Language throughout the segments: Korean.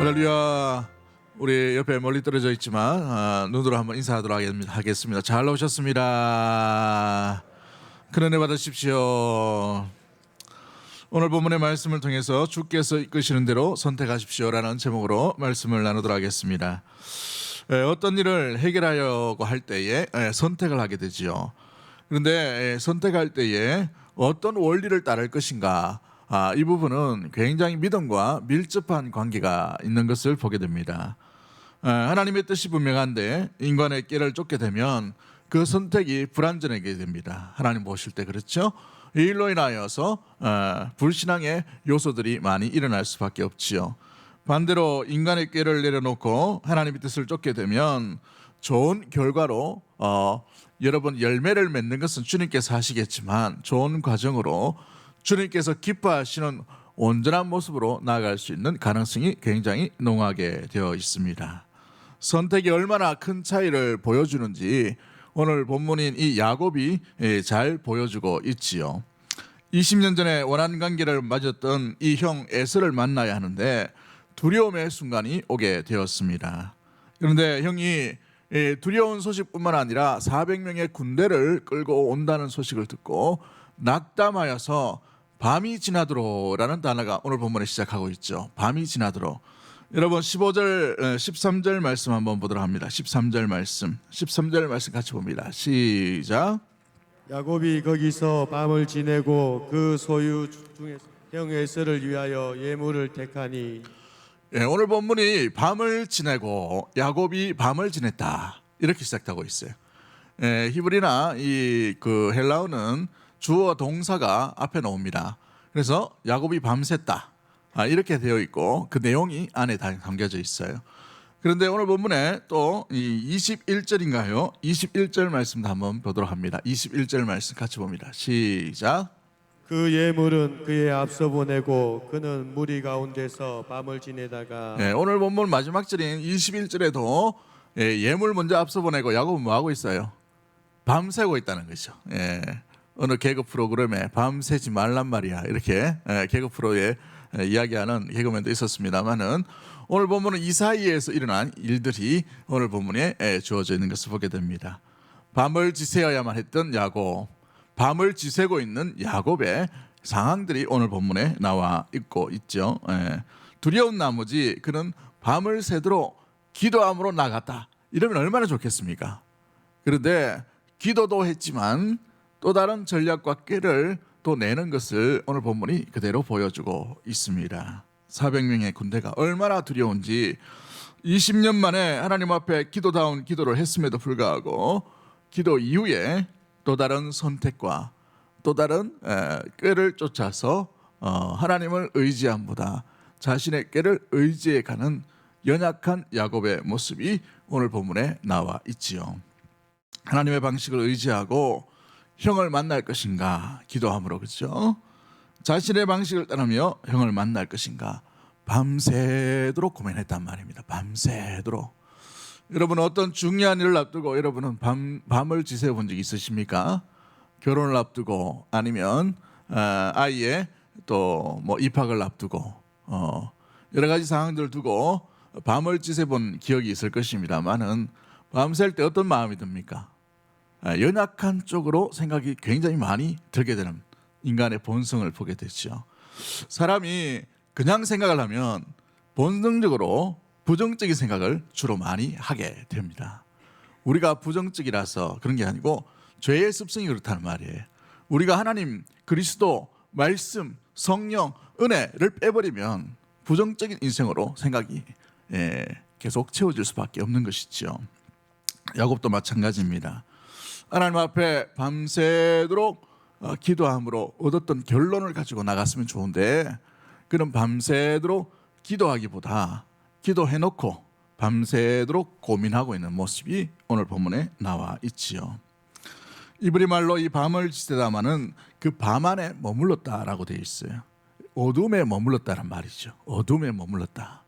할렐루야. 우리 옆에 멀리 떨어져 있지만 눈으로 한번 인사하도록 하겠습니다. 잘 오셨습니다. 큰 은혜 받으십시오. 오늘 본문의 말씀을 통해서 주께서 이끄시는 대로 선택하십시오라는 제목으로 말씀을 나누도록 하겠습니다. 어떤 일을 해결하려고 할 때에 선택을 하게 되지요. 그런데 선택할 때에 어떤 원리를 따를 것인가, 이 부분은 굉장히 믿음과 밀접한 관계가 있는 것을 보게 됩니다. 하나님의 뜻이 분명한데 인간의 깨를 쫓게 되면 그 선택이 불완전하게 됩니다. 하나님 보실 때 그렇죠? 이 일로 인하여서 불신앙의 요소들이 많이 일어날 수밖에 없지요. 반대로 인간의 깨를 내려놓고 하나님의 뜻을 쫓게 되면 좋은 결과로 여러분 열매를 맺는 것은 주님께서 하시겠지만 좋은 과정으로 주님께서 기뻐하시는 온전한 모습으로 나아갈 수 있는 가능성이 굉장히 농하게 되어 있습니다. 선택이 얼마나 큰 차이를 보여주는지 오늘 본문인 이 야곱이 잘 보여주고 있지요. 20년 전에 원한 관계를 맺었던 이 형 에서를 만나야 하는데 두려움의 순간이 오게 되었습니다. 그런데 형이 두려운 소식뿐만 아니라 400명의 군대를 끌고 온다는 소식을 듣고 낙담하여서 밤이 지나도록라는 단어가 오늘 본문에 시작하고 있죠. 밤이 지나도록. 여러분 15절, 13절 말씀 한번 보도록 합니다. 13절 말씀 같이 봅니다. 시작. 야곱이 거기서 밤을 지내고 그 소유 중에서 형 에서를 위하여 예물을 택하니. 오늘 본문이 밤을 지내고 야곱이 밤을 지냈다 이렇게 시작하고 있어요. 히브리나 그 헬라어는 주어 동사가 앞에 나옵니다. 그래서 야곱이 밤샜다 이렇게 되어 있고 그 내용이 안에 담겨져 있어요. 그런데 오늘 본문에 또 21절인가요? 21절 말씀도 한번 보도록 합니다. 21절 말씀 같이 봅니다. 시작. 그 예물은 그의 앞서 보내고 그는 무리 가운데서 밤을 지내다가. 오늘 본문 마지막 절인 21절에도 예물 먼저 앞서 보내고 야곱은 뭐하고 있어요? 밤새고 있다는 거죠. 어느 개그 프로그램에 밤새지 말란 말이야 이렇게 개그 프로에 이야기하는 개그맨도 있었습니다만은 오늘 본문은 이 사이에서 일어난 일들이 오늘 본문에 주어져 있는 것을 보게 됩니다. 밤을 지새어야만 했던 야곱, 밤을 지새고 있는 야곱의 상황들이 오늘 본문에 나와 있고 있죠. 두려운 나머지 그는 밤을 새도록 기도함으로 나갔다. 이러면 얼마나 좋겠습니까? 그런데 기도도 했지만 또 다른 전략과 꾀를 또 내는 것을 오늘 본문이 그대로 보여주고 있습니다. 400명의 군대가 얼마나 두려운지 20년 만에 하나님 앞에 기도다운 기도를 했음에도 불구하고 기도 이후에 또 다른 선택과 또 다른 꾀를 쫓아서 하나님을 의지함보다 자신의 꾀를 의지해 가는 연약한 야곱의 모습이 오늘 본문에 나와 있지요. 하나님의 방식을 의지하고 형을 만날 것인가 기도함으로 그렇죠. 자신의 방식을 따르며 형을 만날 것인가 밤새도록 고민했단 말입니다. 밤새도록. 여러분 어떤 중요한 일을 앞두고 여러분은 밤을 지새워 본 적 있으십니까? 결혼을 앞두고 아니면 아이의 또 뭐 입학을 앞두고 여러 가지 상황들을 두고 밤을 지새워 본 기억이 있을 것입니다만은 밤샐 때 어떤 마음이 듭니까? 연약한 쪽으로 생각이 굉장히 많이 들게 되는 인간의 본성을 보게 되죠. 사람이 그냥 생각을 하면 본능적으로 부정적인 생각을 주로 많이 하게 됩니다. 우리가 부정적이라서 그런 게 아니고 죄의 습성이 그렇다는 말이에요. 우리가 하나님, 그리스도, 말씀, 성령, 은혜를 빼버리면 부정적인 인생으로 생각이 계속 채워질 수밖에 없는 것이죠. 야곱도 마찬가지입니다. 하나님 앞에 밤새도록 기도함으로 얻었던 결론을 가지고 나갔으면 좋은데 그는 밤새도록 기도하기보다 기도해놓고 밤새도록 고민하고 있는 모습이 오늘 본문에 나와 있지요. 이브리 말로 이 밤을 지새다마는 그 밤 안에 머물렀다라고 되어 있어요. 어둠에 머물렀다는 말이죠. 어둠에 머물렀다.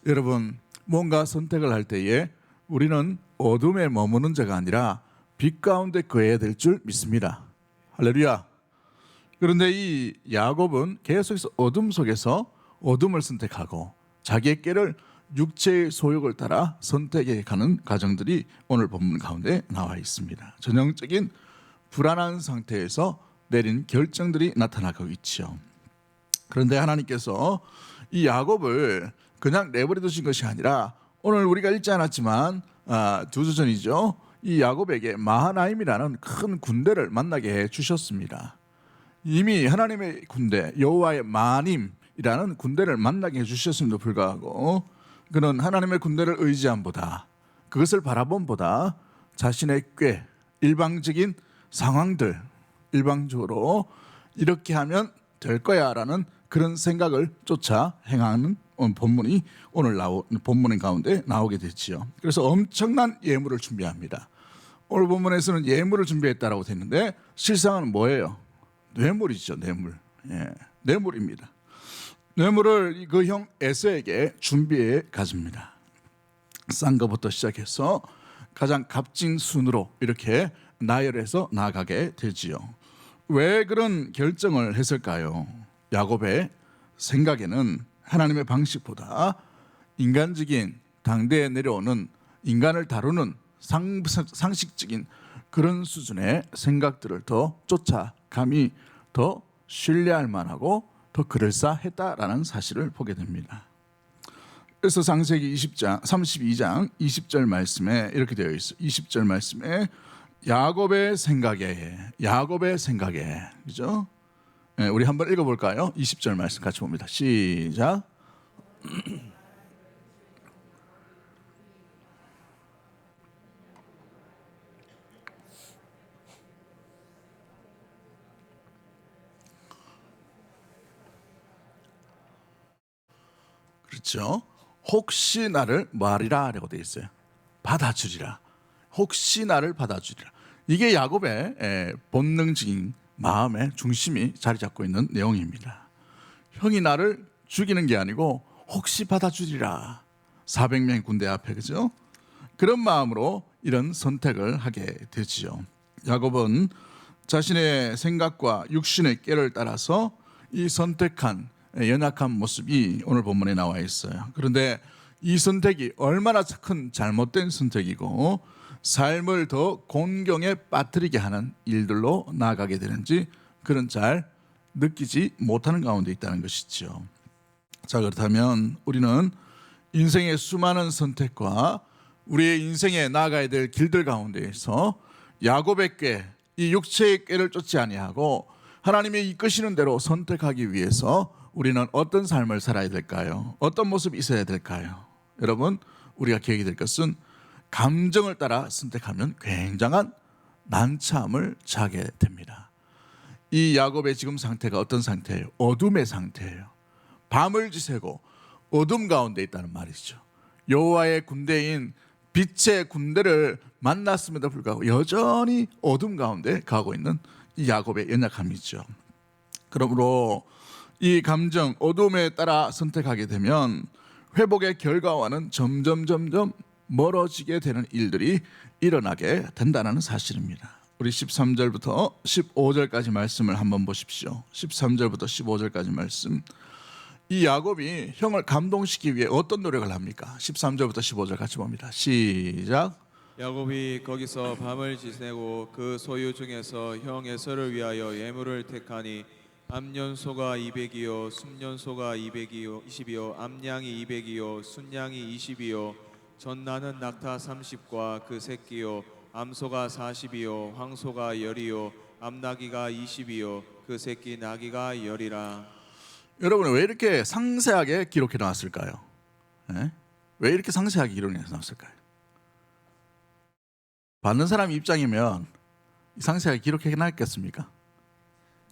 여러분 뭔가 선택을 할 때에 우리는 어둠에 머무는 자가 아니라 빛 가운데 거해야 될 줄 믿습니다. 할렐루야. 그런데 이 야곱은 계속해서 어둠 속에서 어둠을 선택하고 자기의 꾀를 육체의 소욕을 따라 선택해 가는 가정들이 오늘 본문 가운데 나와 있습니다. 전형적인 불안한 상태에서 내린 결정들이 나타나고 있죠. 그런데 하나님께서 이 야곱을 그냥 내버려 두신 것이 아니라 오늘 우리가 읽지 않았지만 두 주 전이죠. 이 야곱에게 마하나임이라는 큰 군대를 만나게 해 주셨습니다. 이미 하나님의 군대 여호와의 마님이라는 군대를 만나게 해 주셨음에도 불구하고 그는 하나님의 군대를 의지함보다 그것을 바라봄보다 자신의 꾀, 일방적인 상황들, 일방적으로 이렇게 하면 될 거야라는 그런 생각을 쫓아 행하는 본문이 오늘 본문 가운데 나오게 됐지요. 그래서 엄청난 예물을 준비합니다. 오늘 본문에서는 예물을 준비했다라고 됐는데 실상은 뭐예요? 뇌물이죠, 뇌물. 예, 뇌물입니다. 뇌물을 그 형 에서에게 준비해 가집니다. 싼 것부터 시작해서 가장 값진 순으로 이렇게 나열해서 나가게 되지요. 왜 그런 결정을 했을까요? 야곱의 생각에는 하나님의 방식보다 인간적인 당대에 내려오는 인간을 다루는 상식적인 그런 수준의 생각들을 더 쫓아감이 더 신뢰할 만하고 더 그럴싸했다라는 사실을 보게 됩니다. 그래서 창세기 32장 20절 말씀에 이렇게 되어 있어요. 20절 말씀에 야곱의 생각에 그죠? 네, 우리 한번 읽어볼까요? 20절 말씀 같이 봅니다. 시작. 그렇죠? 혹시 나를 뭐하리라 라고 되어 있어요. 받아주리라. 혹시 나를 받아주리라. 이게 야곱의 본능적인 마음의 중심이 자리 잡고 있는 내용입니다. 형이 나를 죽이는 게 아니고 혹시 받아주리라. 400명 군대 앞에, 그죠? 그런 마음으로 이런 선택을 하게 되지요. 야곱은 자신의 생각과 육신의 꾀를 따라서 이 선택한 연약한 모습이 오늘 본문에 나와 있어요. 그런데 이 선택이 얼마나 큰 잘못된 선택이고 삶을 더 곤경에 빠뜨리게 하는 일들로 나아가게 되는지 그런 잘 느끼지 못하는 가운데 있다는 것이죠. 자, 그렇다면 우리는 인생의 수많은 선택과 우리의 인생에 나아가야 될 길들 가운데에서 야곱의 꾀, 이 육체의 꾀를 쫓지 아니하고 하나님의 이끄시는 대로 선택하기 위해서 우리는 어떤 삶을 살아야 될까요? 어떤 모습이 있어야 될까요? 여러분, 우리가 기억이 될 것은 감정을 따라 선택하면 굉장한 난참을 자게 됩니다. 이 야곱의 지금 상태가 어떤 상태예요? 어둠의 상태예요. 밤을 지새고 어둠 가운데 있다는 말이죠. 여호와의 군대인 빛의 군대를 만났음에도 불구하고 여전히 어둠 가운데 가고 있는 이 야곱의 연약함이죠. 그러므로 이 감정, 어둠에 따라 선택하게 되면 회복의 결과와는 점점 멀어지게 되는 일들이 일어나게 된다는 사실입니다. 우리 13절부터 15절까지 말씀을 한번 보십시오. 13절부터 15절까지 말씀. 이 야곱이 형을 감동시키기 위해 어떤 노력을 합니까? 13절부터 15절 같이 봅니다. 시작. 야곱이 거기서 밤을 지내고 그 소유 중에서 형 에서를 위하여 예물을 택하니 암년소가 200이요 순년소가 220이요 암양이 200이요 순양이 20이요 전나는 낙타 30과 그 새끼요 암소가 40이요 황소가 10이요 암나귀가 20이요 그 새끼 나귀가 10이라. 여러분, 왜 이렇게 상세하게 기록해 놨을까요? 네? 왜 이렇게 상세하게 기록해 놨을까요? 받는 사람 입장이면 상세하게 기록해 놨겠습니까?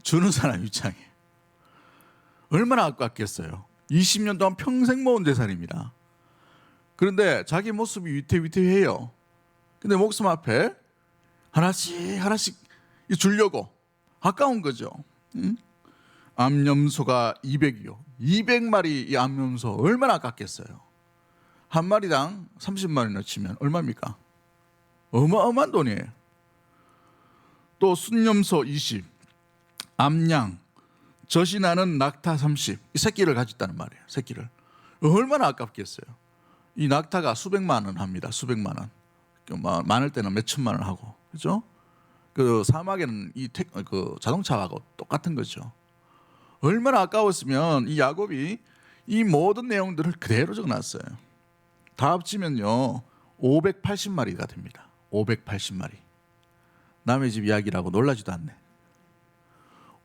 주는 사람 입장에 얼마나 아깝겠어요. 20년 동안 평생 모은 재산입니다. 그런데 자기 모습이 위태위태해요. 근데 목숨 앞에 하나씩 주려고 아까운 거죠. 응? 암염소가 200이요. 200마리 이 암염소 얼마나 아깝겠어요. 한 마리당 30마리나 치면 얼마입니까? 어마어마한 돈이에요. 또 순염소 20, 암양, 젖이 나는 낙타 30, 이 새끼를 가졌다는 말이에요. 새끼를. 얼마나 아깝겠어요. 이 낙타가 수백만 원 합니다. 수백만 원. 많을 때는 몇 천만 원 하고, 그죠? 그 사막에는 그 자동차하고 똑같은 거죠. 얼마나 아까웠으면 이 야곱이 이 모든 내용들을 그대로 적어놨어요. 다 합치면요 580마리가 됩니다. 580마리. 남의 집 이야기라고 놀라지도 않네.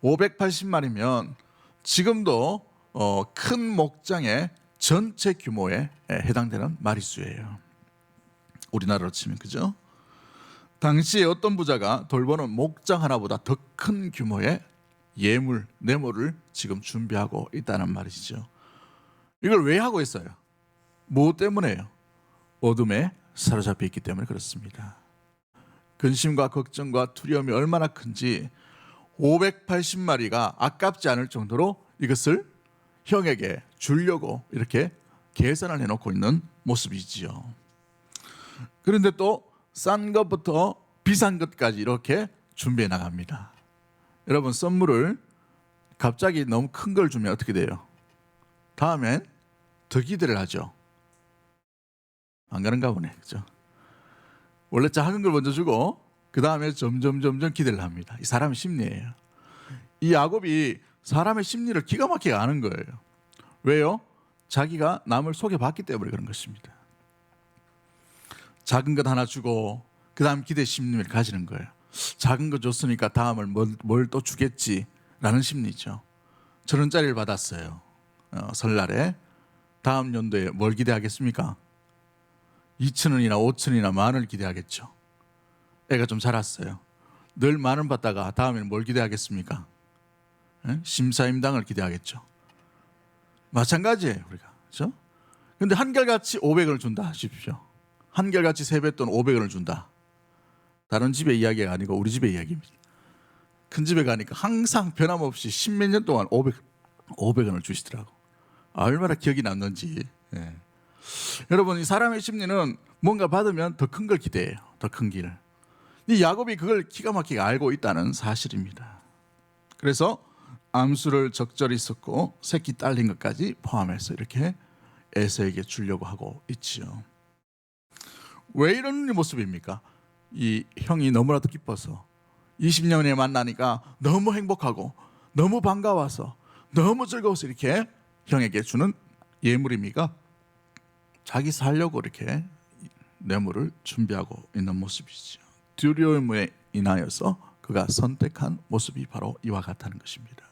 580마리면 지금도 큰 목장의 전체 규모에 해당되는 마리수예요. 우리나라로 치면, 그죠? 당시에 어떤 부자가 돌보는 목장 하나보다 더 큰 규모의 예물, 뇌물을 지금 준비하고 있다는 말이죠. 이걸 왜 하고 있어요? 뭐 때문에요? 어둠에 사로잡혀 있기 때문에 그렇습니다. 근심과 걱정과 두려움이 얼마나 큰지 580마리가 아깝지 않을 정도로 이것을 형에게 주려고 이렇게 계산을 해놓고 있는 모습이지요. 그런데 또 싼 것부터 비싼 것까지 이렇게 준비해 나갑니다. 여러분, 선물을 갑자기 너무 큰 걸 주면 어떻게 돼요? 다음엔 더 기대를 하죠. 안 그런가 보네, 그죠? 원래 작은 걸 먼저 주고 그 다음에 점점 기대를 합니다. 이 사람의 심리예요. 이 야곱이 사람의 심리를 기가 막히게 아는 거예요. 왜요? 자기가 남을 속여봤기 때문에 그런 것입니다. 작은 것 하나 주고 그 다음 기대 심리를 가지는 거예요. 작은 거 줬으니까 다음을 뭘 또 주겠지라는 심리죠. 1,000원짜리를 받았어요. 설날에. 다음 연도에 뭘 기대하겠습니까? 2,000원이나 5,000원이나 10,000원을 기대하겠죠. 애가 좀 자랐어요. 늘 10,000원 받다가 다음에는 뭘 기대하겠습니까? 심사임당을 기대하겠죠. 마찬가지예요, 우리가. 그렇죠? 근데 한결같이 500원을 준다 하십시오. 한결같이 세뱃돈 500원을 준다. 다른 집의 이야기가 아니고 우리 집의 이야기입니다. 큰 집에 가니까 항상 변함없이 10몇 년 동안 500원을 주시더라고. 얼마나 기억이 남는지. 예. 여러분, 이 사람의 심리는 뭔가 받으면 더 큰 걸 기대해요. 더 큰 길을. 이 야곱이 그걸 기가 막히게 알고 있다는 사실입니다. 그래서 암수를 적절히 썼고 새끼 딸린 것까지 포함해서 이렇게 에서에게 주려고 하고 있지요. 왜 이런 모습입니까? 이 형이 너무나도 기뻐서 20년에 만나니까 너무 행복하고 너무 반가워서 너무 즐거워서 이렇게 형에게 주는 예물입니까? 자기 살려고 이렇게 뇌물을 준비하고 있는 모습이죠. 두려움에 인하여서 그가 선택한 모습이 바로 이와 같다는 것입니다.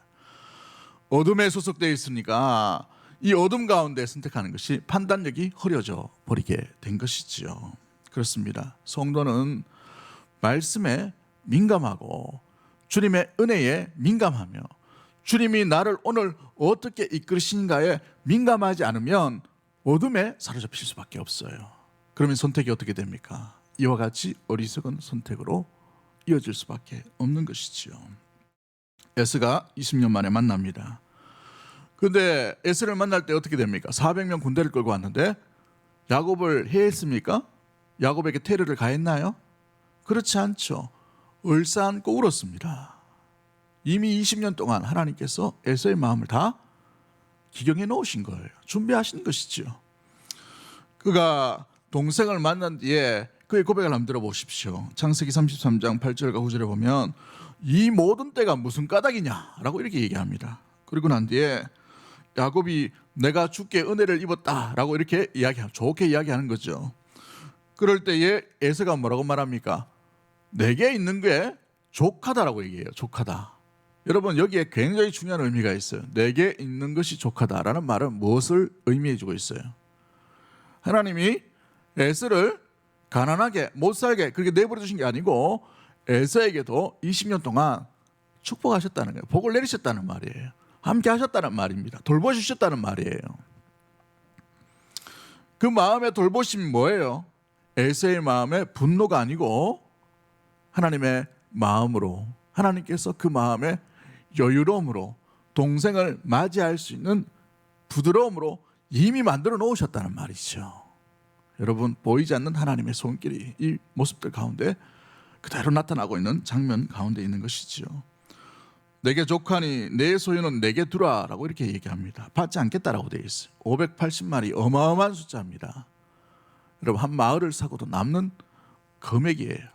어둠에 소속되어 있으니까 이 어둠 가운데 선택하는 것이 판단력이 흐려져 버리게 된 것이지요. 그렇습니다. 성도는 말씀에 민감하고 주님의 은혜에 민감하며 주님이 나를 오늘 어떻게 이끌으시는가에 민감하지 않으면 어둠에 사로잡힐 수밖에 없어요. 그러면 선택이 어떻게 됩니까? 이와 같이 어리석은 선택으로 이어질 수밖에 없는 것이지요. 에스가 20년 만에 만납니다. 그런데 에스를 만날 때 어떻게 됩니까? 400명 군대를 끌고 왔는데 야곱을 해했습니까? 야곱에게 테러를 가했나요? 그렇지 않죠. 얼싸안고 울었습니다. 이미 20년 동안 하나님께서 에서의 마음을 다 기경해 놓으신 거예요. 준비하신 것이죠. 그가 동생을 만난 뒤에 그의 고백을 한번 들어보십시오. 창세기 33장 8절과 9절에 보면 이 모든 때가 무슨 까닭이냐라고 이렇게 얘기합니다. 그리고 난 뒤에 야곱이 내가 주께 은혜를 입었다라고 이렇게 좋게 이야기하는 거죠. 그럴 때에 에서가 뭐라고 말합니까? 내게 있는 게 족하다라고 얘기해요. 족하다. 여러분, 여기에 굉장히 중요한 의미가 있어요. 내게 있는 것이 족하다라는 말은 무엇을 의미해 주고 있어요? 하나님이 에서를 가난하게 못 살게 그렇게 내버려 두신 게 아니고 에서에게도 20년 동안 축복하셨다는 거예요. 복을 내리셨다는 말이에요. 함께 하셨다는 말입니다. 돌보셨다는 말이에요. 그 마음의 돌보심이 뭐예요? 에서의 마음에 분노가 아니고 하나님의 마음으로, 하나님께서 그 마음에 여유로움으로 동생을 맞이할 수 있는 부드러움으로 이미 만들어 놓으셨다는 말이죠. 여러분, 보이지 않는 하나님의 손길이 이 모습들 가운데 그대로 나타나고 있는 장면 가운데 있는 것이지요. 내게 족하니 내 소유는 내게 두라라고 이렇게 얘기합니다. 받지 않겠다라고 되어 있어요. 580마리 어마어마한 숫자입니다. 여러분 한 마을을 사고도 남는 금액이에요.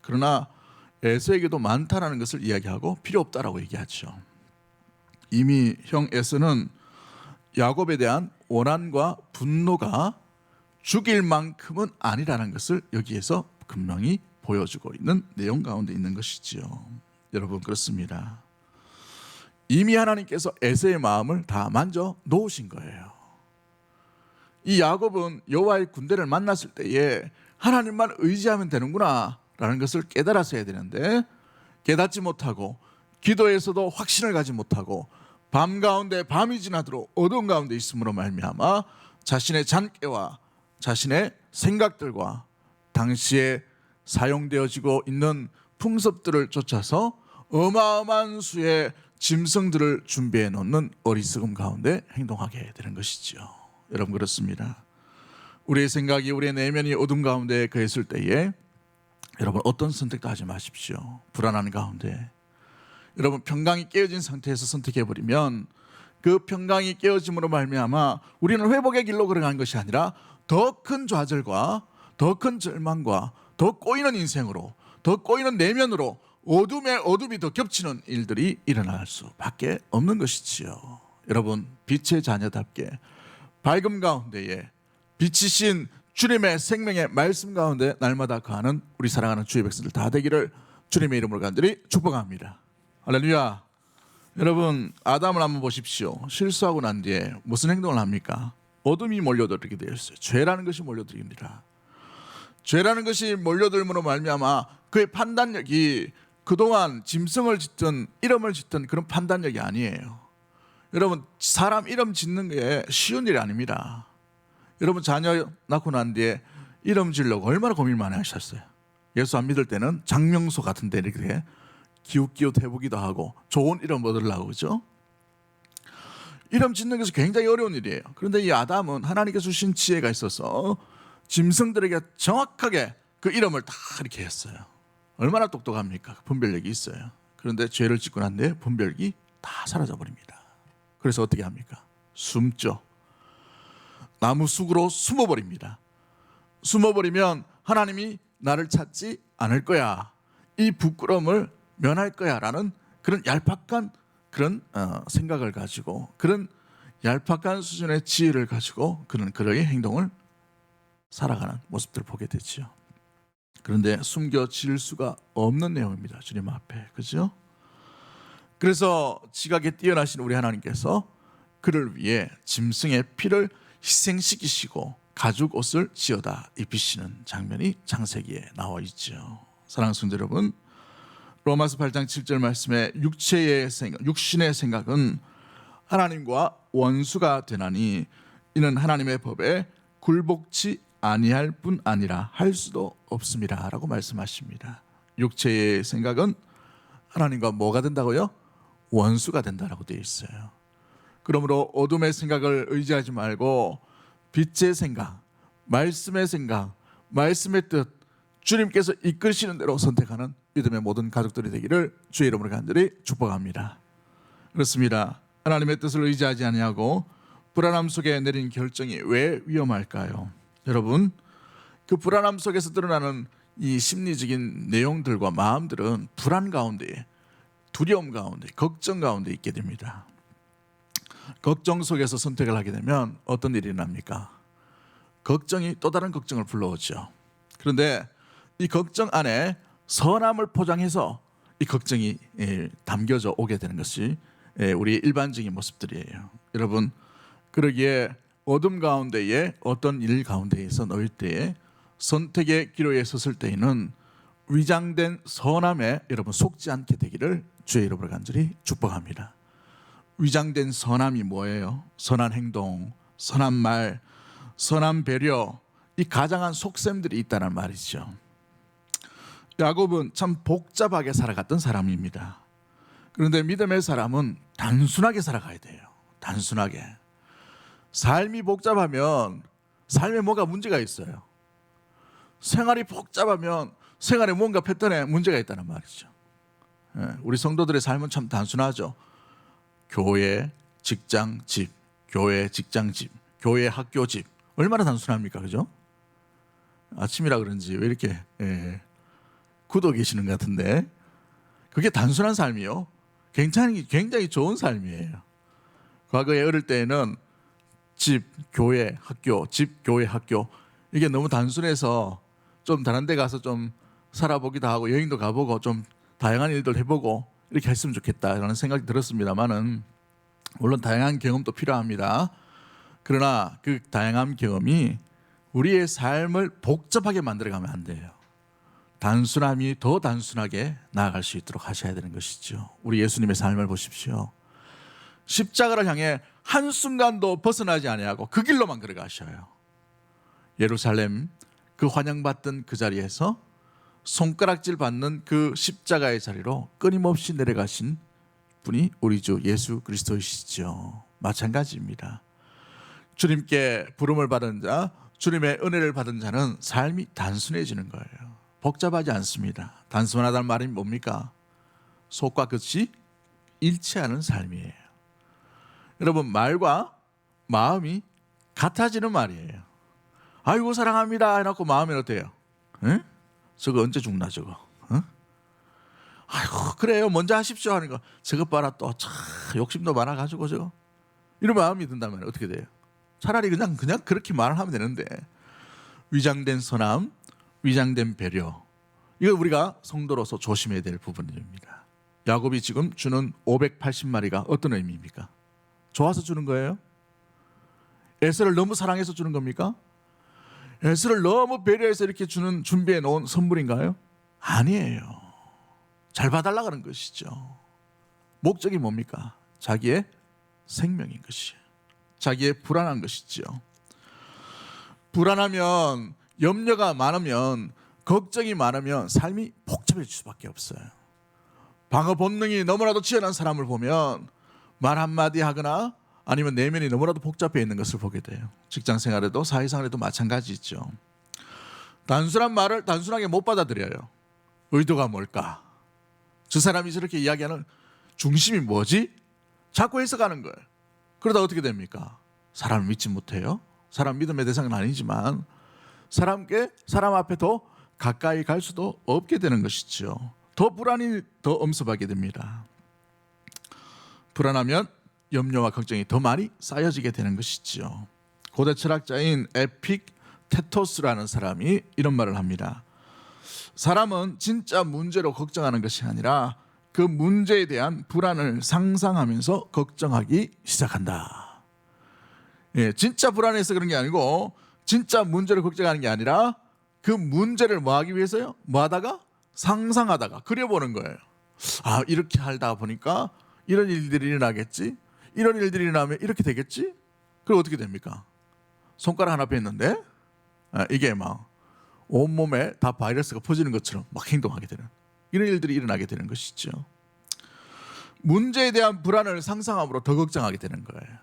그러나 에서에게도 많다라는 것을 이야기하고 필요 없다라고 얘기하죠. 이미 형 에서는 야곱에 대한 원한과 분노가 죽일 만큼은 아니라는 것을 여기에서 분명히 보여주고 있는 내용 가운데 있는 것이지요. 여러분 그렇습니다. 이미 하나님께서 에서의 마음을 다 만져 놓으신 거예요. 이 야곱은 여호와의 군대를 만났을 때에 하나님만 의지하면 되는구나 라는 것을 깨달았어야 되는데 깨닫지 못하고 기도에서도 확신을 가지 못하고 밤 가운데 밤이 지나도록 어두운 가운데 있음으로 말미암아 자신의 잔꾀와 자신의 생각들과 당시에 사용되어지고 있는 풍습들을 쫓아서 어마어마한 수의 짐승들을 준비해 놓는 어리석음 가운데 행동하게 되는 것이지요. 여러분 그렇습니다. 우리의 생각이 우리의 내면이 어둠 가운데 거했을 때에 여러분 어떤 선택도 하지 마십시오. 불안한 가운데 여러분 평강이 깨어진 상태에서 선택해버리면 그 평강이 깨어짐으로 말미암아 우리는 회복의 길로 걸어가는 것이 아니라 더 큰 좌절과 더 큰 절망과 더 꼬이는 인생으로 더 꼬이는 내면으로 어둠에 어둠이 더 겹치는 일들이 일어날 수밖에 없는 것이지요. 여러분 빛의 자녀답게 밝음 가운데에 빛이신 주님의 생명의 말씀 가운데 날마다 거하는 우리 사랑하는 주의 백성들 다 되기를 주님의 이름으로 간절히 축복합니다. 할렐루야. 여러분 아담을 한번 보십시오. 실수하고 난 뒤에 무슨 행동을 합니까? 어둠이 몰려들게 되어 있어요. 죄라는 것이 몰려들입니다. 죄라는 것이 몰려들므로 말미암아 그의 판단력이 그동안 짐승을 짓든 이름을 짓든 그런 판단력이 아니에요. 여러분 사람 이름 짓는 게 쉬운 일이 아닙니다. 여러분 자녀 낳고 난 뒤에 이름 지으려고 얼마나 고민 많이 하셨어요. 예수 안 믿을 때는 장명소 같은 데 이렇게 기웃기웃 해보기도 하고 좋은 이름 얻으려고 그죠? 이름 짓는 것이 굉장히 어려운 일이에요. 그런데 이 아담은 하나님께서 주신 지혜가 있어서 짐승들에게 정확하게 그 이름을 다 이렇게 했어요. 얼마나 똑똑합니까? 분별력이 있어요. 그런데 죄를 짓고 난 뒤에 분별력이 다 사라져 버립니다. 그래서 어떻게 합니까? 숨죠. 나무 숲으로 숨어버립니다. 숨어버리면 하나님이 나를 찾지 않을 거야. 이 부끄러움을 면할 거야 라는 그런 얄팍한 그런 생각을 가지고 그런 얄팍한 수준의 지혜를 가지고 그는 그의 행동을 살아가는 모습들을 보게 되죠. 그런데 숨겨질 수가 없는 내용입니다. 주님 앞에. 그죠? 그래서 지각에 뛰어나신 우리 하나님께서 그를 위해 짐승의 피를 희생시키시고 가죽 옷을 지어다 입히시는 장면이 창세기에 나와 있죠. 사랑하는 성도 여러분, 로마서 8장 7절 말씀에 육신의 생각은 하나님과 원수가 되나니 이는 하나님의 법에 굴복치 아니할 뿐 아니라 할 수도 없습니다 라고 말씀하십니다. 육체의 생각은 하나님과 뭐가 된다고요? 원수가 된다라고 되어 있어요. 그러므로 어둠의 생각을 의지하지 말고 빛의 생각, 말씀의 생각, 말씀의 뜻, 주님께서 이끄시는 대로 선택하는 믿음의 모든 가족들이 되기를 주의 이름으로 간절히 축복합니다. 그렇습니다. 하나님의 뜻을 의지하지 아니하고 불안함 속에 내린 결정이 왜 위험할까요? 여러분, 그 불안함 속에서 드러나는 이 심리적인 내용들과 마음들은 불안 가운데, 두려움 가운데, 걱정 가운데 있게 됩니다. 걱정 속에서 선택을 하게 되면 어떤 일이 납니까? 걱정이 또 다른 걱정을 불러오죠. 그런데 이 걱정 안에 선함을 포장해서 이 걱정이 담겨져 오게 되는 것이 우리의 일반적인 모습들이에요. 여러분, 그러기에 어둠 가운데에 어떤 일 가운데에서 놓일 때에 선택의 기로에 섰을 때에는 위장된 선함에 여러분 속지 않게 되기를 주의 이름으로 간절히 축복합니다. 위장된 선함이 뭐예요? 선한 행동, 선한 말, 선한 배려, 이 가장한 속셈들이 있다는 말이죠. 야곱은 참 복잡하게 살아갔던 사람입니다. 그런데 믿음의 사람은 단순하게 살아가야 돼요. 단순하게. 삶이 복잡하면 삶에 뭔가 문제가 있어요. 생활이 복잡하면 생활에 뭔가 패턴에 문제가 있다는 말이죠. 우리 성도들의 삶은 참 단순하죠. 교회, 직장, 집, 교회, 직장, 집, 교회, 학교, 집. 얼마나 단순합니까, 그죠? 아침이라 그런지 왜 이렇게 굳어 계시는 것 같은데, 그게 단순한 삶이요. 굉장히 좋은 삶이에요. 과거에 어릴 때는 집, 교회, 학교, 집, 교회, 학교, 이게 너무 단순해서 좀 다른 데 가서 좀 살아보기도 하고 여행도 가보고 좀 다양한 일들 해보고 이렇게 했으면 좋겠다라는 생각이 들었습니다만은, 물론 다양한 경험도 필요합니다. 그러나 그 다양한 경험이 우리의 삶을 복잡하게 만들어가면 안 돼요. 단순함이 더 단순하게 나아갈 수 있도록 하셔야 되는 것이죠. 우리 예수님의 삶을 보십시오. 십자가를 향해 한순간도 벗어나지 아니하고 그 길로만 걸어가셔요. 예루살렘 그 환영받던 그 자리에서 손가락질 받는 그 십자가의 자리로 끊임없이 내려가신 분이 우리 주 예수 그리스도이시죠. 마찬가지입니다. 주님께 부름을 받은 자, 주님의 은혜를 받은 자는 삶이 단순해지는 거예요. 복잡하지 않습니다. 단순하다는 말이 뭡니까? 속과 끝이 일치하는 삶이에요. 여러분, 말과 마음이 같아지는 말이에요. 아이고 사랑합니다 해놓고 마음이 어때요? 에? 저거 언제 죽나 저거? 아이고 그래요 먼저 하십시오 하는 거, 저것 봐라 또 참 욕심도 많아가지고 저거, 이런 마음이 든다면 어떻게 돼요? 차라리 그냥 그렇게 말을 하면 되는데, 위장된 선함, 위장된 배려, 이거 우리가 성도로서 조심해야 될 부분입니다. 야곱이 지금 주는 580마리가 어떤 의미입니까? 좋아서 주는 거예요? 에서를 너무 사랑해서 주는 겁니까? 에서를 너무 배려해서 이렇게 주는, 준비해 놓은 선물인가요? 아니에요. 잘 봐달라 그런 것이죠. 목적이 뭡니까? 자기의 생명인 것이에요. 자기의 불안한 것이죠. 불안하면, 염려가 많으면, 걱정이 많으면 삶이 복잡해질 수밖에 없어요. 방어 본능이 너무나도 치열한 사람을 보면 말 한마디 하거나 아니면 내면이 너무나도 복잡해 있는 것을 보게 돼요. 직장 생활에도 사회생활에도 마찬가지죠. 단순한 말을 단순하게 못 받아들여요. 의도가 뭘까? 저 사람이 저렇게 이야기하는 중심이 뭐지? 자꾸 해석하는 거예요. 그러다 어떻게 됩니까? 사람을 믿지 못해요. 사람 믿음의 대상은 아니지만 사람 앞에 더 가까이 갈 수도 없게 되는 것이죠. 더 불안이 더 엄습하게 됩니다. 불안하면 염려와 걱정이 더 많이 쌓여지게 되는 것이죠. 고대 철학자인 에픽테토스라는 사람이 이런 말을 합니다. 사람은 진짜 문제로 걱정하는 것이 아니라 그 문제에 대한 불안을 상상하면서 걱정하기 시작한다. 진짜 불안해서 그런 게 아니고, 진짜 문제를 걱정하는 게 아니라 그 문제를 뭐 하기 위해서요? 뭐 하다가? 상상하다가 그려보는 거예요. 아, 이렇게 살다 보니까 이런 일들이 일어나겠지? 이런 일들이 일어나면 이렇게 되겠지? 그럼 어떻게 됩니까? 손가락 하나 뺐는데 이게 막 온몸에 다 바이러스가 퍼지는 것처럼 막 행동하게 되는, 이런 일들이 일어나게 되는 것이죠. 문제에 대한 불안을 상상함으로 더 걱정하게 되는 거예요.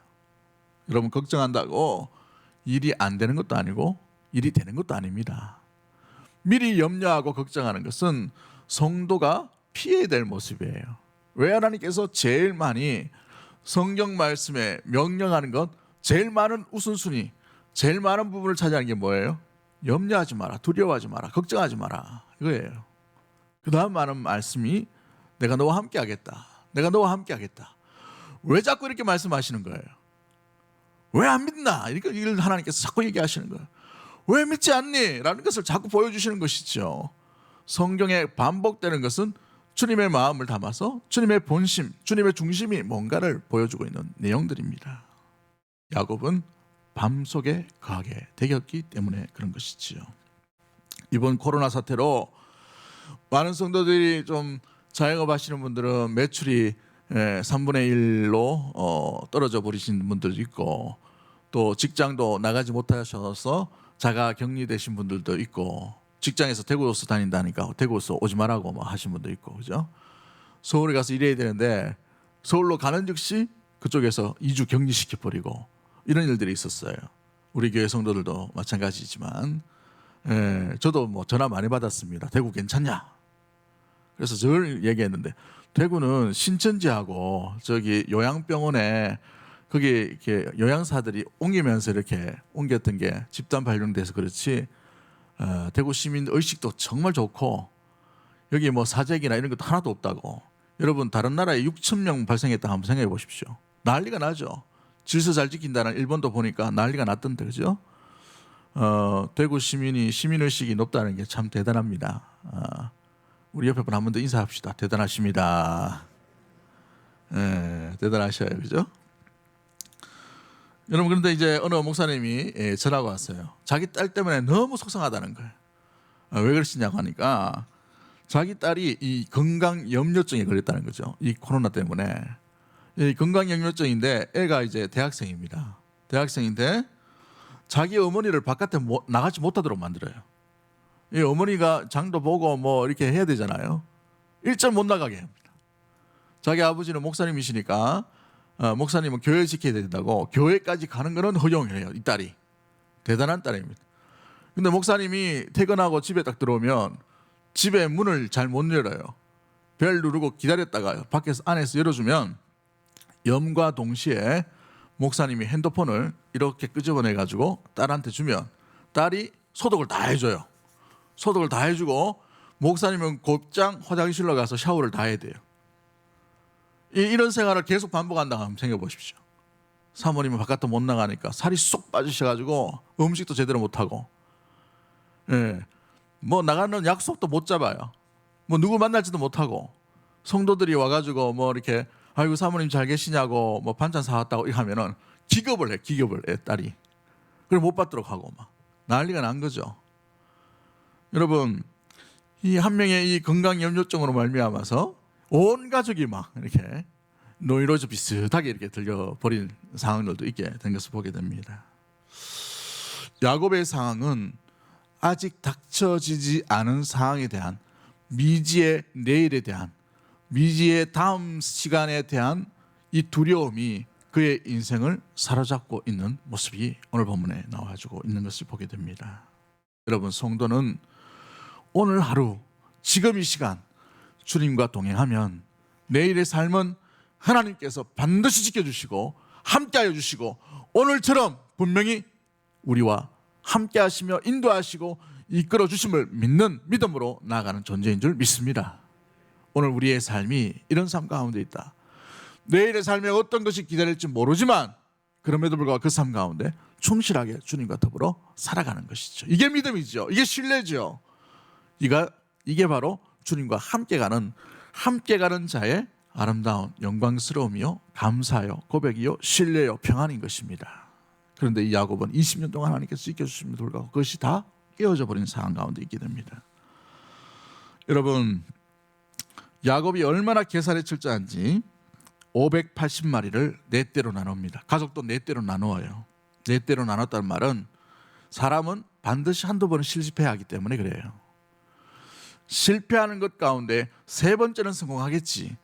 여러분, 걱정한다고 일이 안 되는 것도 아니고 일이 되는 것도 아닙니다. 미리 염려하고 걱정하는 것은 성도가 피해야 될 모습이에요. 왜 하나님께서 제일 많이 성경 말씀에 명령하는 것, 제일 많은 우선순위, 제일 많은 부분을 차지하는 게 뭐예요? 염려하지 마라, 두려워하지 마라, 걱정하지 마라, 이거예요. 그 다음 많은 말씀이 내가 너와 함께 하겠다, 내가 너와 함께 하겠다. 왜 자꾸 이렇게 말씀하시는 거예요? 왜 안 믿나? 이렇게 이걸 하나님께서 자꾸 얘기하시는 거예요. 왜 믿지 않니? 라는 것을 자꾸 보여주시는 것이죠. 성경에 반복되는 것은 주님의 마음을 담아서 주님의 본심, 주님의 중심이 뭔가를 보여주고 있는 내용들입니다. 야곱은 밤속에 거하게 되었기 때문에 그런 것이지요. 이번 코로나 사태로 많은 성도들이 좀 자영업 하시는 분들은 매출이 3분의 1로 떨어져 버리신 분들도 있고, 또 직장도 나가지 못하셔서 자가 격리되신 분들도 있고, 직장에서 대구로서 다닌다니까 대구로서 오지 말라고 뭐 하신 분도 있고, 그죠? 서울에 가서 일해야 되는데 서울로 가는 즉시 그쪽에서 2주 격리시켜 버리고, 이런 일들이 있었어요. 우리 교회 성도들도 마찬가지지만, 저도 뭐 전화 많이 받았습니다. 대구 괜찮냐? 그래서 늘 얘기했는데 대구는 신천지하고 저기 요양병원에 거기 이렇게 요양사들이 옮기면서 이렇게 옮겼던 게 집단 발령돼서 그렇지 대구 시민 의식도 정말 좋고 여기 뭐 사재기나 이런 것도 하나도 없다고. 여러분 다른 나라에 6천 명 발생했다 한번 생각해 보십시오. 난리가 나죠. 질서 잘 지킨다는 일본도 보니까 난리가 났던데 그죠? 대구 시민이 시민의식이 높다는 게 참 대단합니다. 우리 옆에 분 한 번 더 인사합시다. 대단하십니다. 대단하셔요, 그죠? 여러분 그런데 이제 어느 목사님이 전화가 왔어요. 자기 딸 때문에 너무 속상하다는 거예요. 왜 그러시냐고 하니까 자기 딸이 이 건강염려증에 걸렸다는 거죠. 이 코로나 때문에. 이 건강염려증인데 애가 이제 대학생입니다. 대학생인데 자기 어머니를 바깥에 나가지 못하도록 만들어요. 이 어머니가 장도 보고 뭐 이렇게 해야 되잖아요. 일절 못 나가게 합니다. 자기 아버지는 목사님이시니까 목사님은 교회 지켜야 된다고 교회까지 가는 거는 허용해요. 이 딸이. 대단한 딸입니다. 근데 목사님이 퇴근하고 집에 딱 들어오면 집에 문을 잘 못 열어요. 벨 누르고 기다렸다가 밖에서 안에서 열어주면 염과 동시에 목사님이 핸드폰을 이렇게 끄집어내 가지고 딸한테 주면 딸이 소독을 다 해줘요. 소독을 다 해주고 목사님은 곧장 화장실로 가서 샤워를 다 해야 돼요. 이런 생활을 계속 반복한다고 한번 생각해 보십시오. 사모님은 바깥도 못 나가니까 살이 쏙 빠지셔가지고 음식도 제대로 못하고 뭐 나가는 약속도 못 잡아요. 뭐 누구 만날지도 못하고 성도들이 와가지고 뭐 이렇게 아이고 사모님 잘 계시냐고 뭐 반찬 사왔다고 이렇게 하면은 기겁을 해. 기겁을 해 딸이. 그걸 못 받도록 하고 막 난리가 난 거죠. 여러분 이 한 명의 이 건강염려증으로 말미암아서 온 가족이 막 이렇게 노이로즈 비슷하게 이렇게 들려버린 상황들도 있게 된 것을 보게 됩니다. 야곱의 상황은 아직 닥쳐지지 않은 상황에 대한 미지의 내일에 대한 미지의 다음 시간에 대한 이 두려움이 그의 인생을 사로잡고 있는 모습이 오늘 본문에 나와주고 있는 것을 보게 됩니다. 여러분 성도는 오늘 하루 지금 이 시간 주님과 동행하면 내일의 삶은 하나님께서 반드시 지켜주시고 함께하여 주시고 오늘처럼 분명히 우리와 함께하시며 인도하시고 이끌어 주심을 믿는 믿음으로 나아가는 존재인 줄 믿습니다. 오늘 우리의 삶이 이런 삶 가운데 있다. 내일의 삶에 어떤 것이 기다릴지 모르지만 그럼에도 불구하고 그 삶 가운데 충실하게 주님과 더불어 살아가는 것이죠. 이게 믿음이죠. 이게 신뢰죠. 이게 바로 주님과 함께 가는 자의 아름다운 영광스러움이요 감사요 고백이요 신뢰요 평안인 것입니다. 그런데 이 야곱은 20년 동안 하나님께서 지켜주심에도 불구하고 그것이 다 깨어져 버린 상황 가운데 있게 됩니다. 여러분 야곱이 얼마나 계산에 철저한지 580마리를 네 대로 나눕니다. 가족도 네 대로 나누어요. 네 대로 나눴다는 말은 사람은 반드시 한두 번은 실패해야 하기 때문에 그래요. 실패하는 것 가운데 세 번째는 성공하겠지,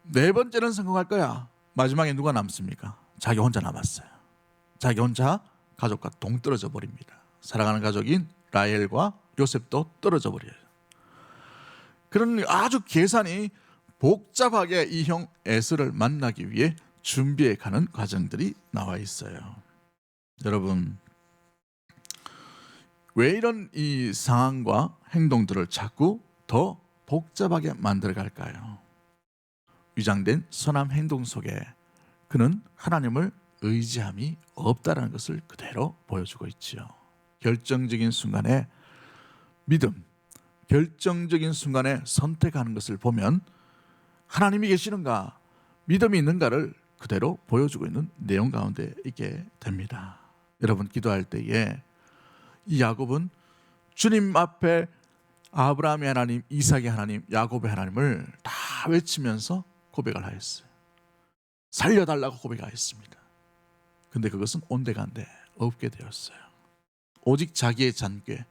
네 번째는 성공할 거야. 마지막에 누가 남습니까? 자기 혼자 남았어요. 자기 혼자 가족과 동떨어져 버립니다. 사랑하는 가족인 라헬과 요셉도 떨어져 버려요. 그런 아주 계산이 복잡하게 이 형 에서를 만나기 위해 준비해 가는 과정들이 나와 있어요. 여러분 왜 이런 이 상황과 행동들을 자꾸 더 복잡하게 만들어 갈까요? 위장된 선한 행동 속에 그는 하나님을 의지함이 없다라는 것을 그대로 보여주고 있지요. 결정적인 순간에 믿음, 결정적인 순간에 선택하는 것을 보면 하나님이 계시는가, 믿음이 있는가를 그대로 보여주고 있는 내용 가운데 있게 됩니다. 여러분 기도할 때에 이 야곱은 주님 앞에 아브라함의 하나님, 이삭의 하나님, 야곱의 하나님을 다 외치면서 고백을 하였어요. 살려달라고 고백하였습니다. 근데 그것은 온데간데 없게 되었어요. 오직 자기의 잔꾀,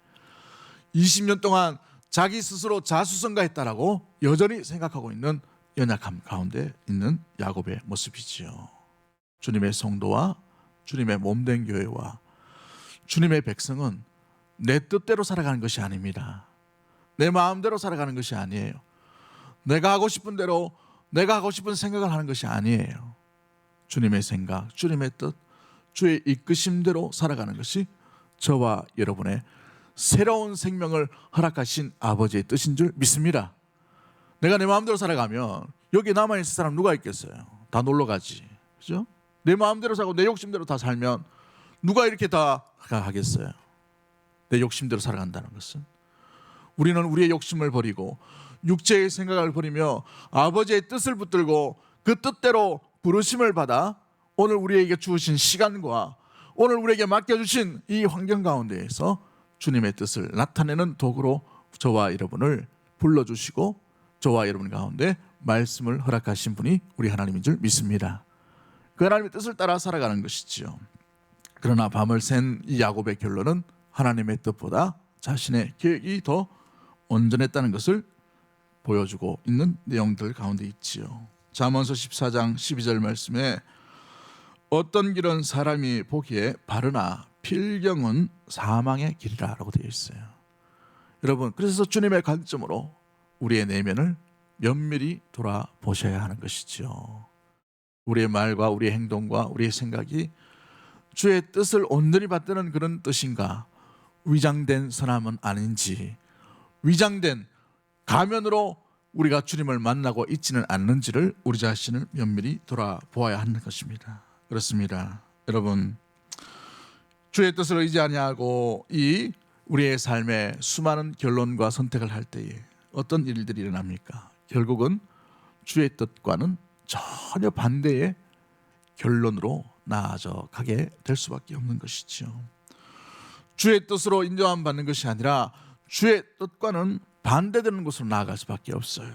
20년 동안 자기 스스로 자수성가했다라고 여전히 생각하고 있는 연약함 가운데 있는 야곱의 모습이지요. 주님의 성도와 주님의 몸된 교회와 주님의 백성은 내 뜻대로 살아가는 것이 아닙니다. 내 마음대로 살아가는 것이 아니에요. 내가 하고 싶은 대로 내가 하고 싶은 생각을 하는 것이 아니에요. 주님의 생각, 주님의 뜻, 주의 이끄심대로 살아가는 것이 저와 여러분의 새로운 생명을 허락하신 아버지의 뜻인 줄 믿습니다. 내가 내 마음대로 살아가면 여기 남아있을 사람 누가 있겠어요? 다 놀러 가지. 그죠? 내 마음대로 살고 내 욕심대로 다 살면 누가 이렇게 다 하겠어요? 내 욕심대로 살아간다는 것은 우리는 우리의 욕심을 버리고 육체의 생각을 버리며 아버지의 뜻을 붙들고 그 뜻대로 부르심을 받아 오늘 우리에게 주신 시간과 오늘 우리에게 맡겨주신 이 환경 가운데에서 주님의 뜻을 나타내는 도구로 저와 여러분을 불러주시고 저와 여러분 가운데 말씀을 허락하신 분이 우리 하나님인 줄 믿습니다. 그 하나님의 뜻을 따라 살아가는 것이지요. 그러나 밤을 샌 이 야곱의 결론은 하나님의 뜻보다 자신의 계획이 더 온전했다는 것을 보여주고 있는 내용들 가운데 있지요. 잠언서 14장 12절 말씀에 어떤 길은 사람이 보기에 바르나 필경은 사망의 길이라 라고 되어 있어요. 여러분, 그래서 주님의 관점으로 우리의 내면을 면밀히 돌아보셔야 하는 것이죠. 우리의 말과 우리의 행동과 우리의 생각이 주의 뜻을 온전히 받드는 그런 뜻인가, 위장된 선함은 아닌지, 위장된 가면으로 우리가 주님을 만나고 있지는 않는지를 우리 자신을 면밀히 돌아보아야 하는 것입니다. 그렇습니다. 여러분, 주의 뜻을 의지하냐고 이 우리의 삶에 수많은 결론과 선택을 할 때에 어떤 일들이 일어납니까? 결국은 주의 뜻과는 전혀 반대의 결론으로 나아져 가게 될 수밖에 없는 것이죠. 주의 뜻으로 인정함 받는 것이 아니라 주의 뜻과는 반대되는 곳으로 나아갈 수밖에 없어요.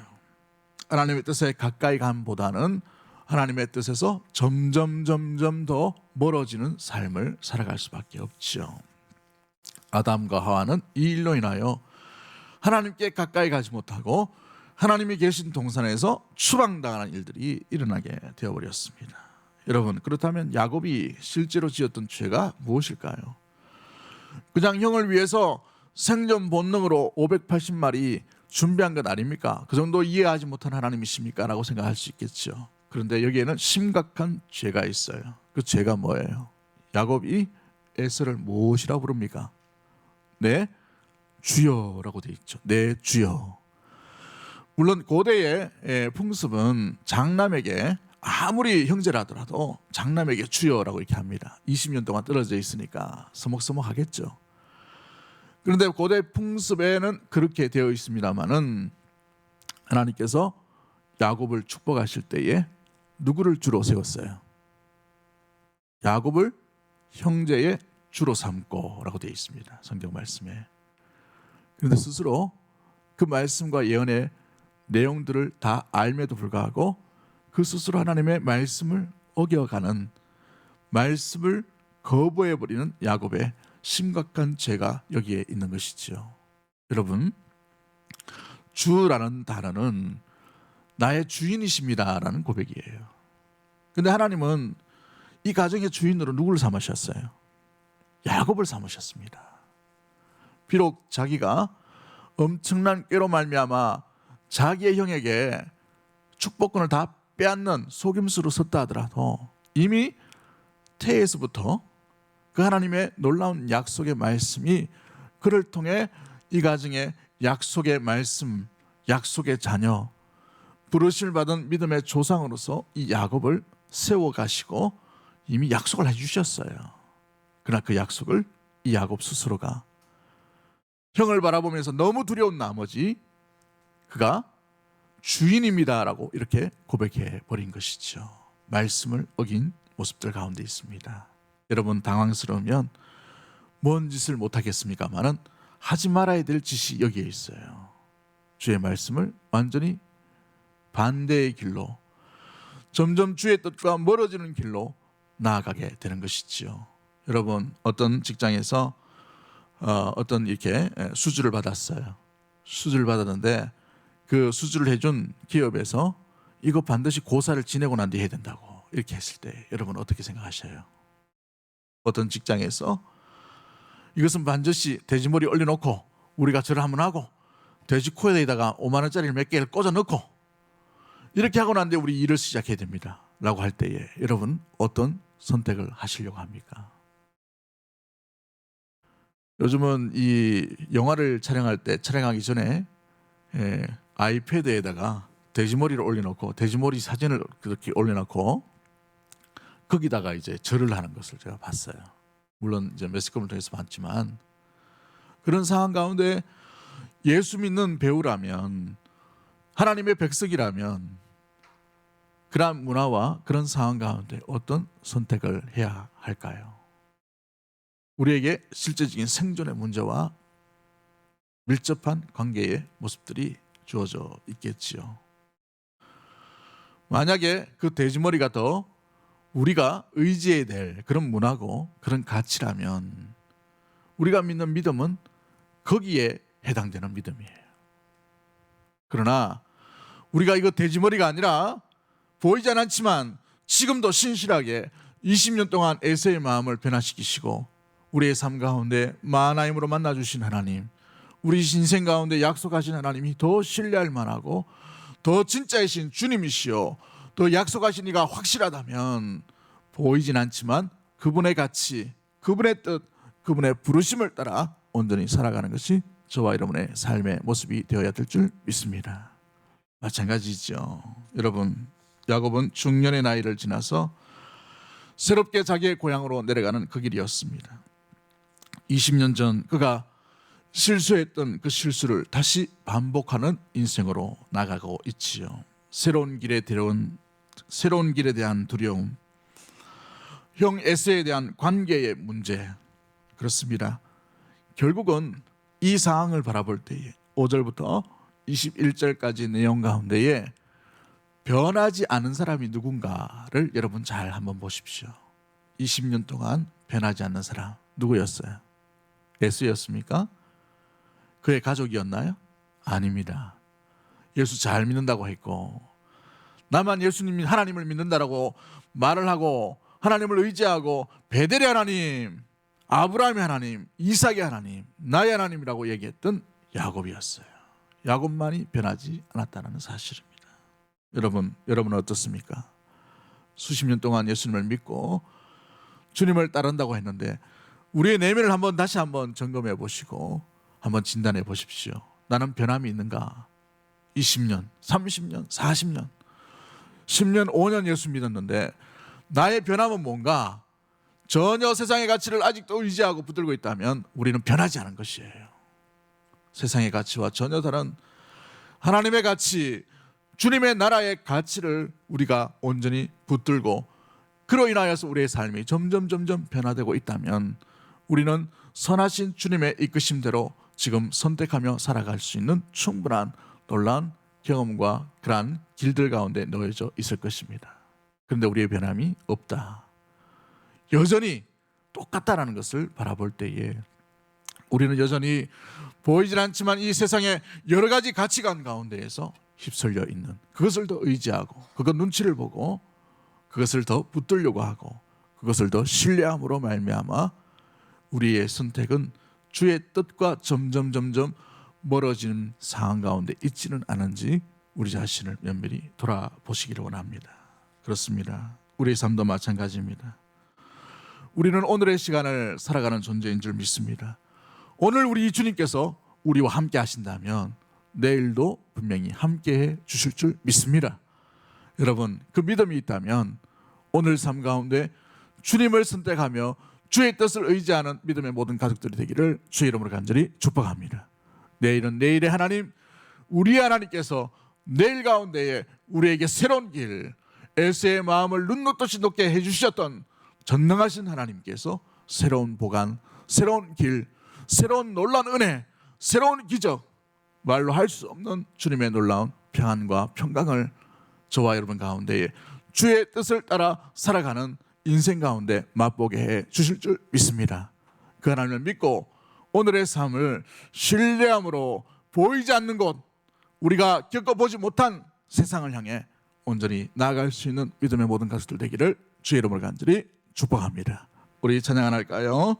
하나님의 뜻에 가까이 감보다는 하나님의 뜻에서 점점 더 멀어지는 삶을 살아갈 수밖에 없죠. 아담과 하와는 이 일로 인하여 하나님께 가까이 가지 못하고 하나님이 계신 동산에서 추방당하는 일들이 일어나게 되어버렸습니다. 여러분, 그렇다면 야곱이 실제로 지었던 죄가 무엇일까요? 그냥 형을 위해서 생존 본능으로 580마리 준비한 것 아닙니까? 그 정도 이해하지 못한 하나님이십니까? 라고 생각할 수 있겠죠. 그런데 여기에는 심각한 죄가 있어요. 그 죄가 뭐예요? 야곱이 에서를 무엇이라고 부릅니까? 네, 주여라고 되어 있죠. 네, 주여. 물론 고대의 풍습은 장남에게 아무리 형제라더라도 장남에게 주여라고 이렇게 합니다. 20년 동안 떨어져 있으니까 서먹서먹하겠죠. 그런데 고대 풍습에는 그렇게 되어 있습니다마는 하나님께서 야곱을 축복하실 때에 누구를 주로 세웠어요? 야곱을 형제의 주로 삼고라고 되어 있습니다. 성경 말씀에. 그런데 스스로 그 말씀과 예언의 내용들을 다 알매도 불구하고 그 스스로 하나님의 말씀을 어겨가는, 말씀을 거부해버리는 야곱의 심각한 죄가 여기에 있는 것이지요. 여러분, 주라는 단어는 나의 주인이십니다라는 고백이에요. 근데 하나님은 이 가정의 주인으로 누구를 삼으셨어요? 야곱을 삼으셨습니다. 비록 자기가 엄청난 꾀로 말미암아 자기의 형에게 축복권을 다 빼앗는 속임수로 섰다 하더라도 이미 태에서부터 그 하나님의 놀라운 약속의 말씀이 그를 통해 이 가정의 약속의 말씀, 약속의 자녀, 부르심을 받은 믿음의 조상으로서 이 야곱을 세워가시고 이미 약속을 해주셨어요. 그러나 그 약속을 이 야곱 스스로가 형을 바라보면서 너무 두려운 나머지 그가 주인입니다라고 이렇게 고백해 버린 것이죠. 말씀을 어긴 모습들 가운데 있습니다. 여러분, 당황스러우면 뭔 짓을 못하겠습니까마는 하지 말아야 될 짓이 여기에 있어요. 주의 말씀을 완전히 반대의 길로, 점점 주의 뜻과 멀어지는 길로 나아가게 되는 것이지요. 여러분, 어떤 직장에서 어떤 이렇게 수주를 받았어요. 수주를 받았는데 그 수주를 해준 기업에서 이거 반드시 고사를 지내고 난 뒤에 해야 된다고 이렇게 했을 때 여러분 어떻게 생각하셔요? 어떤 직장에서 이것은 반드시 돼지머리 올려놓고 우리가 절을 한번 하고 돼지 코에다가 5만 원짜리를 몇 개를 꽂아 넣고 이렇게 하고 난 뒤에 우리 일을 시작해야 됩니다 라고 할 때에 여러분 어떤 선택을 하시려고 합니까? 요즘은 이 영화를 촬영할 때 촬영하기 전에 아이패드에다가 돼지머리를 올려놓고 돼지머리 사진을 그렇게 올려놓고 거기다가 이제 절을 하는 것을 제가 봤어요. 물론 이제 매스컴을 통해서 봤지만 그런 상황 가운데 예수 믿는 배우라면 하나님의 백성이라면 그런 문화와 그런 상황 가운데 어떤 선택을 해야 할까요? 우리에게 실제적인 생존의 문제와 밀접한 관계의 모습들이 주어져 있겠지요. 만약에 그 돼지머리가 더 우리가 의지해야 될 그런 문화고 그런 가치라면 우리가 믿는 믿음은 거기에 해당되는 믿음이에요. 그러나 우리가 이거 돼지머리가 아니라 보이지 않지만 지금도 신실하게 20년 동안 에서의 마음을 변화시키시고 우리의 삶 가운데 만하임으로 만나주신 하나님, 우리 인생 가운데 약속하신 하나님이 더 신뢰할 만하고 더 진짜이신 주님이시요 더 약속하신 이가 확실하다면 보이진 않지만 그분의 가치, 그분의 뜻, 그분의 부르심을 따라 온전히 살아가는 것이 저와 여러분의 삶의 모습이 되어야 될 줄 믿습니다. 마찬가지죠. 여러분, 야곱은 중년의 나이를 지나서 새롭게 자기의 고향으로 내려가는 그 길이었습니다. 20년 전 그가 실수했던 그 실수를 다시 반복하는 인생으로 나가고 있지요. 새로운 길에 대한 두려움, 형 에서에 대한 관계의 문제, 그렇습니다. 결국은 이 상황을 바라볼 때에 5절부터 21절까지 내용 가운데에 변하지 않은 사람이 누군가를 여러분 잘 한번 보십시오. 20년 동안 변하지 않는 사람 누구였어요? 예수였습니까? 그의 가족이었나요? 아닙니다. 예수 잘 믿는다고 했고 나만 예수님 하나님을 믿는다라고 말을 하고 하나님을 의지하고 베델의 하나님, 아브라함의 하나님, 이삭의 하나님, 나의 하나님이라고 얘기했던 야곱이었어요. 야곱만이 변하지 않았다는 사실입니다. 여러분은 어떻습니까? 수십 년 동안 예수님을 믿고 주님을 따른다고 했는데 우리의 내면을 다시 한번 점검해 보시고 한번 진단해 보십시오. 나는 변함이 있는가? 20년, 30년, 40년, 10년, 5년 예수 믿었는데 나의 변함은 뭔가? 전혀 세상의 가치를 아직도 의지하고 붙들고 있다면 우리는 변하지 않은 것이에요. 세상의 가치와 전혀 다른 하나님의 가치, 주님의 나라의 가치를 우리가 온전히 붙들고 그로 인하여서 우리의 삶이 점점 변화되고 있다면 우리는 선하신 주님의 이끄심대로 지금 선택하며 살아갈 수 있는 충분한 놀라운 경험과 그러한 길들 가운데 놓여져 있을 것입니다. 그런데 우리의 변함이 없다, 여전히 똑같다라는 것을 바라볼 때에 우리는 여전히 보이질 않지만 이 세상의 여러 가지 가치관 가운데에서 휩쓸려 있는, 그것을 더 의지하고 그것 눈치를 보고 그것을 더 붙들려고 하고 그것을 더 신뢰함으로 말미암아 우리의 선택은 주의 뜻과 점점 멀어지는 상황 가운데 있지는 않은지 우리 자신을 면밀히 돌아보시기를 원합니다. 그렇습니다. 우리의 삶도 마찬가지입니다. 우리는 오늘의 시간을 살아가는 존재인 줄 믿습니다. 오늘 우리 주님께서 우리와 함께 하신다면 내일도 분명히 함께해 주실 줄 믿습니다. 여러분, 그 믿음이 있다면 오늘 삶 가운데 주님을 선택하며 주의 뜻을 의지하는 믿음의 모든 가족들이 되기를 주의 이름으로 간절히 축복합니다. 내일은 내일의 하나님, 우리의 하나님께서 내일 가운데에 우리에게 새로운 길, 에서의 마음을 눈 녹듯이 녹게 해주셨던 전능하신 하나님께서 새로운 보관, 새로운 길, 새로운 놀라운 은혜, 새로운 기적, 말로 할 수 없는 주님의 놀라운 평안과 평강을 저와 여러분 가운데에 주의 뜻을 따라 살아가는 인생 가운데 맛보게 해 주실 줄 믿습니다. 그 하나님을 믿고 오늘의 삶을 신뢰함으로 보이지 않는 곳, 우리가 겪어보지 못한 세상을 향해 온전히 나아갈 수 있는 믿음의 모든 가족들 되기를 주의 이름으로 간절히 축복합니다. 우리 찬양 하나 할까요?